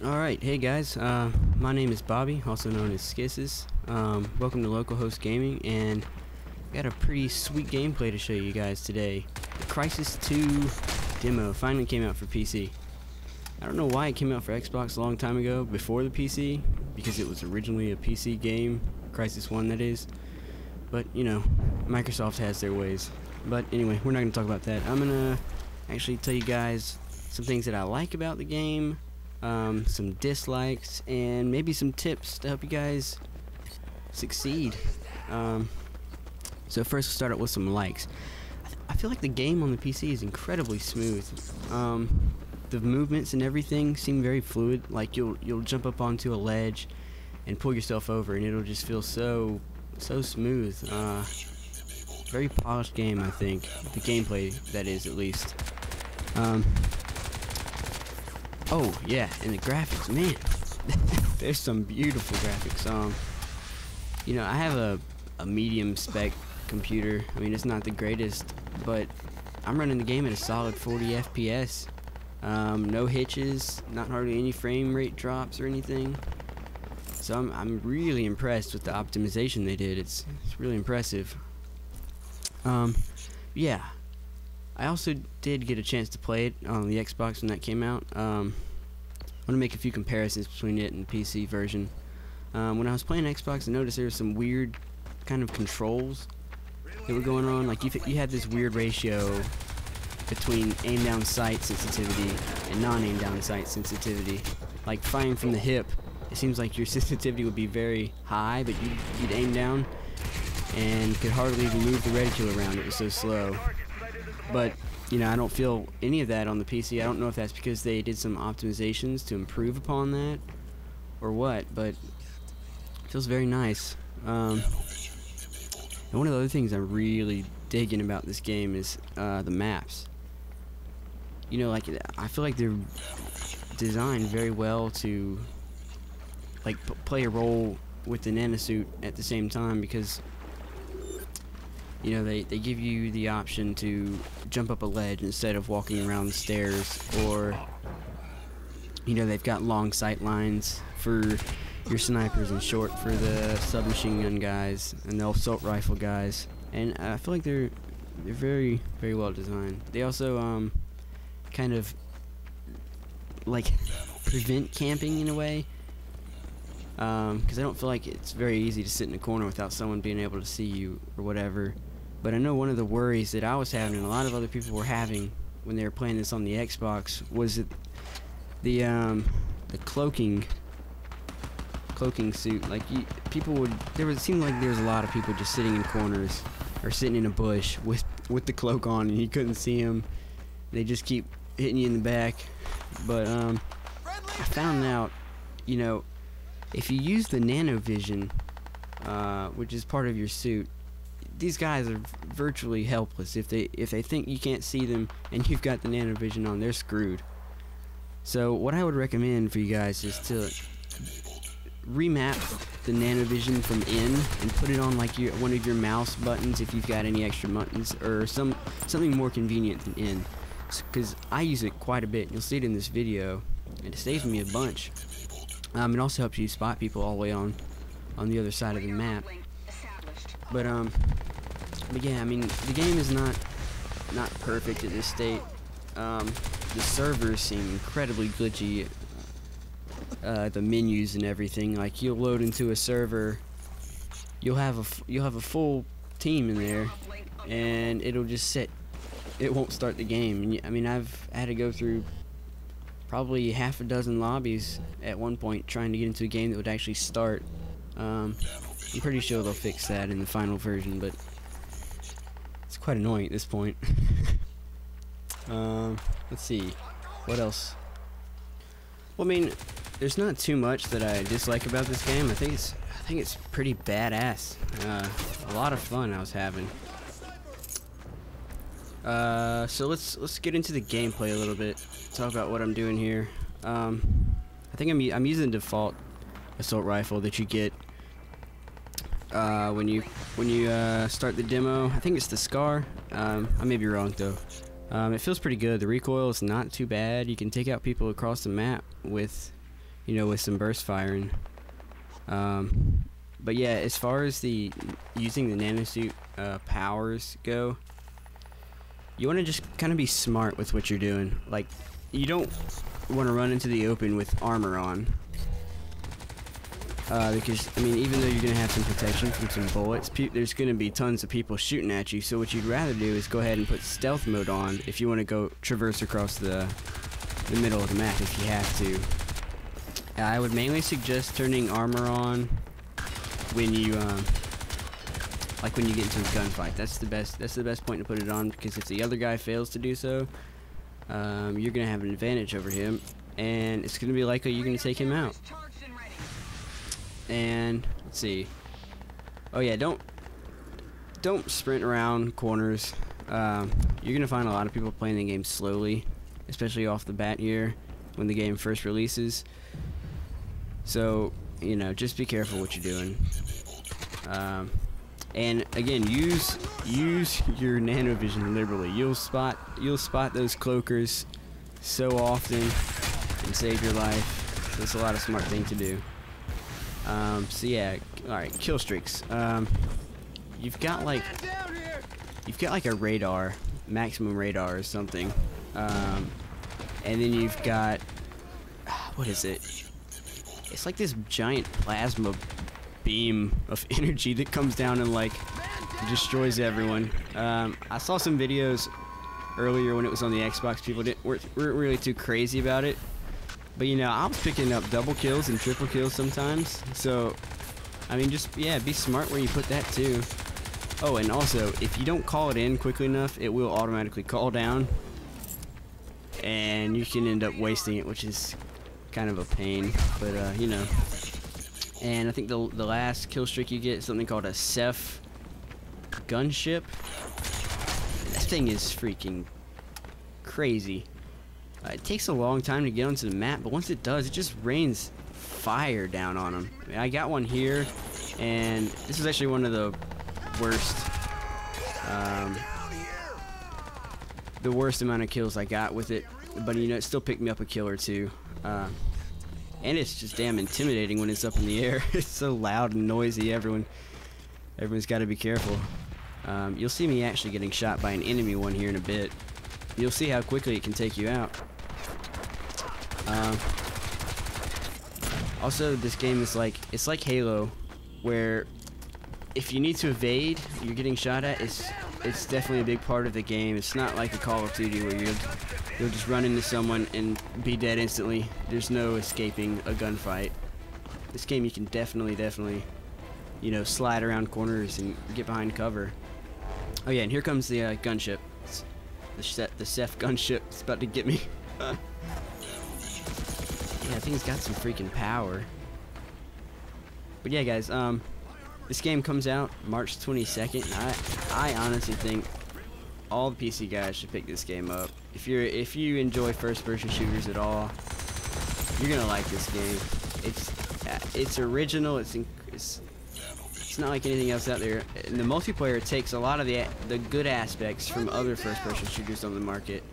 Alright, hey guys, my name is Bobby, also known as Crysis. Welcome to Local Host Gaming, and got a pretty sweet gameplay to show you guys today. The Crysis 2 demo finally came out for PC. I don't know why it came out for Xbox a long time ago, before the PC, because it was originally a PC game, Crysis 1 that is. But, you know, Microsoft has their ways. But anyway, we're not going to talk about that. I'm going to actually tell you guys some things that I like about the game, some dislikes, and maybe some tips to help you guys succeed. So first we'll start out with some likes. I feel like the game on the PC is incredibly smooth. The movements and everything seem very fluid. Like you'll jump up onto a ledge and pull yourself over, and it'll just feel so smooth. Very polished game, I think. The gameplay, that is, at least. Oh yeah, and the graphics, man. There's some beautiful graphics. You know, I have a medium spec computer. I mean, it's not the greatest, but I'm running the game at a solid 40 FPS. No hitches, not hardly any frame rate drops or anything. So I'm really impressed with the optimization they did. It's really impressive. Yeah. I also did get a chance to play it on the Xbox when that came out. I want to make a few comparisons between it and the PC version. When I was playing Xbox, I noticed there were some weird kind of controls that were going on. Like you had this weird ratio between aim down sight sensitivity and non-aim down sight sensitivity. Like firing from the hip, it seems like your sensitivity would be very high, but you'd aim down and could hardly even move the reticule around. It was so slow. But you know, I don't feel any of that on the PC. I don't know if that's because they did some optimizations to improve upon that or what, but it feels very nice. And one of the other things I'm really digging about this game is the maps. You know, like, I feel like they're designed very well to like play a role with the nanosuit at the same time, because you know, they give you the option to jump up a ledge instead of walking around the stairs, or you know, they've got long sight lines for your snipers and short for the submachine gun guys and the assault rifle guys. And I feel like they're very well designed. They also kind of like prevent camping in a way, because I don't feel like it's very easy to sit in a corner without someone being able to see you or whatever. But I know one of the worries that I was having, and a lot of other people were having when they were playing this on the Xbox, was that the cloaking suit. Like it seemed like there was a lot of people just sitting in corners or sitting in a bush with the cloak on, and you couldn't see them. They just keep hitting you in the back. But I found out, you know, if you use the nanovision, which is part of your suit, these guys are virtually helpless. If they think you can't see them and you've got the nanovision on, they're screwed. So what I would recommend for you guys is to remap the nanovision from in and put it on like one of your mouse buttons if you've got any extra buttons, or something more convenient than in, because I use it quite a bit, and you'll see it in this video, and it saves me a bunch. It also helps you spot people all the way on the other side of the map. But yeah, I mean, the game is not perfect at this state. The servers seem incredibly glitchy. The menus and everything. Like, you'll load into a server, you'll have a full team in there, and it'll just sit. It won't start the game. And I mean, I've had to go through probably half a dozen lobbies at one point trying to get into a game that would actually start. I'm pretty sure they'll fix that in the final version, but it's quite annoying at this point. Let's see, what else? Well, I mean, there's not too much that I dislike about this game. I think it's pretty badass. A lot of fun I was having. So let's get into the gameplay a little bit. Talk about what I'm doing here. I think I'm using the default assault rifle that you get when you start the demo. I think it's the Scar. I may be wrong though. It feels pretty good. The recoil is not too bad. You can take out people across the map with you know, with some burst firing. But yeah, as far as the using the nanosuit powers go, you want to just kind of be smart with what you're doing. Like, you don't want to run into the open with armor on, because I mean, even though you're gonna have some protection from some bullets, there's gonna be tons of people shooting at you. So what you'd rather do is go ahead and put stealth mode on if you want to go traverse across the middle of the map if you have to. I would mainly suggest turning armor on when you like when you get into a gunfight. That's the best point to put it on, because if the other guy fails to do so, you're gonna have an advantage over him, and it's gonna be likely you're gonna take him out. And let's see. Oh yeah, don't sprint around corners. You're gonna find a lot of people playing the game slowly, especially off the bat here when the game first releases. So, you know, just be careful what you're doing. And again, use your nanovision liberally. You'll spot those cloakers so often and save your life. So it's a lot of smart thing to do. So yeah, all right, kill streaks. You've got like a radar, maximum radar or something, and then you've got what is it? It's like this giant plasma beam of energy that comes down and like destroys everyone. I saw some videos earlier when it was on the Xbox. People weren't really too crazy about it, but you know, I was picking up double kills and triple kills sometimes. So I mean, just yeah, be smart where you put that too. Oh, and also, if you don't call it in quickly enough, it will automatically call down, and you can end up wasting it, which is kind of a pain. But you know. And I think the last kill streak you get is something called a Ceph gunship. That thing is freaking crazy. It takes a long time to get onto the map, but once it does, it just rains fire down on them. I mean, I got one here, and this is actually one of the worst amount of kills I got with it. But you know, it still picked me up a kill or two. And it's just damn intimidating when it's up in the air. It's so loud and noisy. Everyone's got to be careful. You'll see me actually getting shot by an enemy one here in a bit. You'll see how quickly it can take you out. Also, this game is it's like Halo, where if you need to evade, you're getting shot at. It's definitely a big part of the game. It's not like a Call of Duty where you'll just run into someone and be dead instantly. There's no escaping a gunfight. This game you can definitely, you know, slide around corners and get behind cover. Oh yeah, and here comes the gunship. The Ceph gunship. It's about to get me. Yeah, I think it's got some freaking power. But yeah, guys, this game comes out March 22nd, and I honestly think all the PC guys should pick this game up. If you enjoy first-person shooters at all, you're gonna like this game. It's original. It's not like anything else out there. And the multiplayer takes a lot of the good aspects from other first-person shooters on the market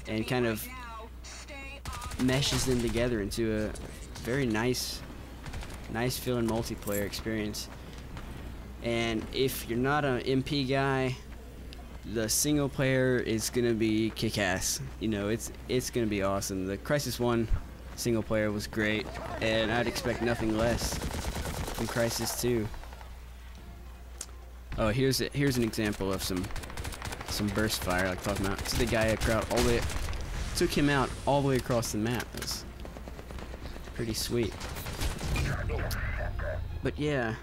and kind of meshes them together into a very nice feeling multiplayer experience. And if you're not an MP guy, the single player is gonna be kick-ass. You know, it's gonna be awesome. The Crysis 1 single player was great, and I'd expect nothing less from Crysis 2. Oh, here's an example of some burst fire, like talking about. So the guy took him out all the way across the map. That's pretty sweet. But yeah,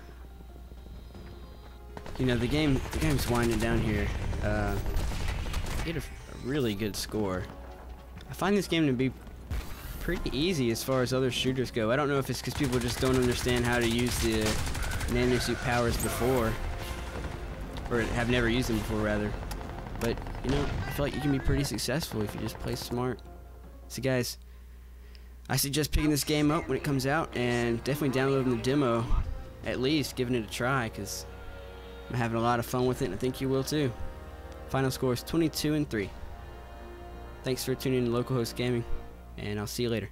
you know, the game's winding down here. Get a really good score. I find this game to be pretty easy as far as other shooters go. I don't know if it's because people just don't understand how to use the nanosuit powers before, or have never used them before rather. But you know, I feel like you can be pretty successful if you just play smart. So guys, I suggest picking this game up when it comes out, and definitely downloading the demo, at least giving it a try, because I'm having a lot of fun with it, and I think you will too. Final score is 22-3. Thanks for tuning in to Local Host Gaming, and I'll see you later.